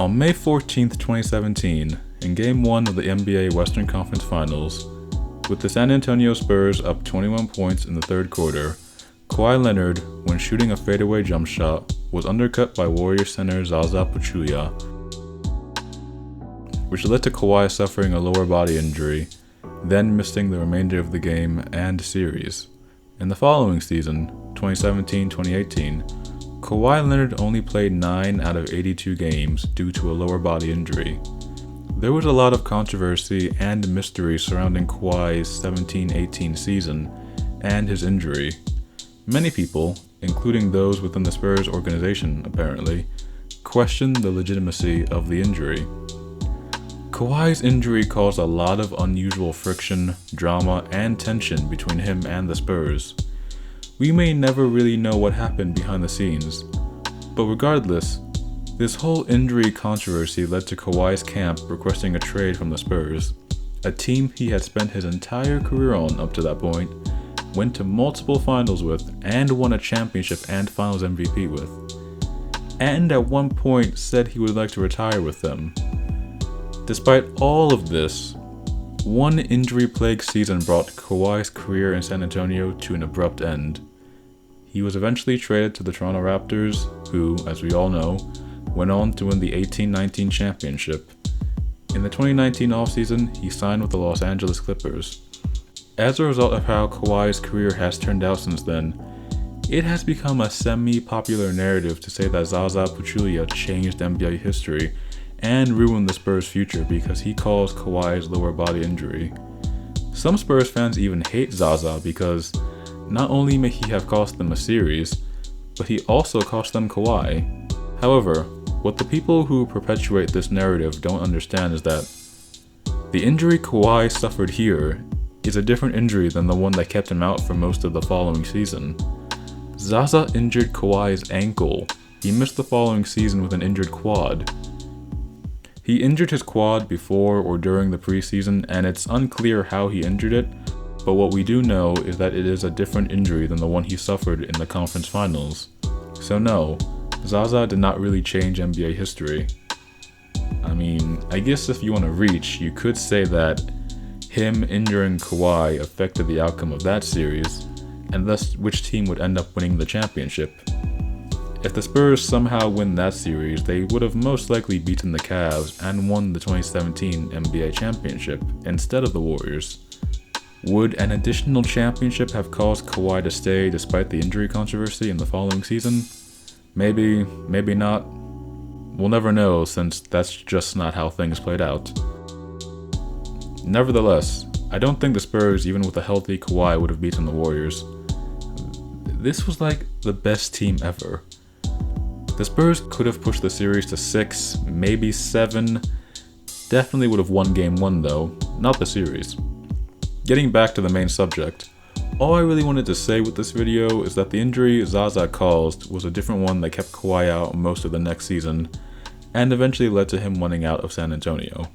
On May 14th, 2017, in Game 1 of the NBA Western Conference Finals, with the San Antonio Spurs up 21 points in the third quarter, Kawhi Leonard, when shooting a fadeaway jump shot, was undercut by Warriors center Zaza Pachulia, which led to Kawhi suffering a lower body injury, then missing the remainder of the game and series. In the following season, 2017-2018, Kawhi Leonard only played 9 out of 82 games due to a lower body injury. There was a lot of controversy and mystery surrounding Kawhi's 17-18 season and his injury. Many people, including those within the Spurs organization apparently, questioned the legitimacy of the injury. Kawhi's injury caused a lot of unusual friction, drama, and tension between him and the Spurs. We may never really know what happened behind the scenes, but regardless, this whole injury controversy led to Kawhi's camp requesting a trade from the Spurs, a team he had spent his entire career on up to that point, went to multiple finals with, and won a championship and finals MVP with, and at one point said he would like to retire with them. Despite all of this, one injury-plagued season brought Kawhi's career in San Antonio to an abrupt end. He was eventually traded to the Toronto Raptors, who, as we all know, went on to win the 18-19 championship. In the 2019 offseason, he signed with the Los Angeles Clippers. As a result of how Kawhi's career has turned out since then, it has become a semi-popular narrative to say that Zaza Pachulia changed NBA history and ruined the Spurs' future because he caused Kawhi's lower body injury. Some Spurs fans even hate Zaza because not only may he have cost them a series, but he also cost them Kawhi. However, what the people who perpetuate this narrative don't understand is that the injury Kawhi suffered here is a different injury than the one that kept him out for most of the following season. Zaza injured Kawhi's ankle. He missed the following season with an injured quad. He injured his quad before or during the preseason, and it's unclear how he injured it, but what we do know is that it is a different injury than the one he suffered in the conference finals. So no, Zaza did not really change NBA history. I mean, I guess if you want to reach, you could say that him injuring Kawhi affected the outcome of that series, and thus which team would end up winning the championship. If the Spurs somehow win that series, they would have most likely beaten the Cavs and won the 2017 NBA championship instead of the Warriors. Would an additional championship have caused Kawhi to stay despite the injury controversy in the following season? Maybe, maybe not. We'll never know since that's just not how things played out. Nevertheless, I don't think the Spurs, even with a healthy Kawhi, would have beaten the Warriors. This was like the best team ever. The Spurs could have pushed the series to 6, maybe 7. Definitely would have won Game 1 though, not the series. Getting back to the main subject, all I really wanted to say with this video is that the injury Zaza caused was a different one that kept Kawhi out most of the next season, and eventually led to him wanting out of San Antonio.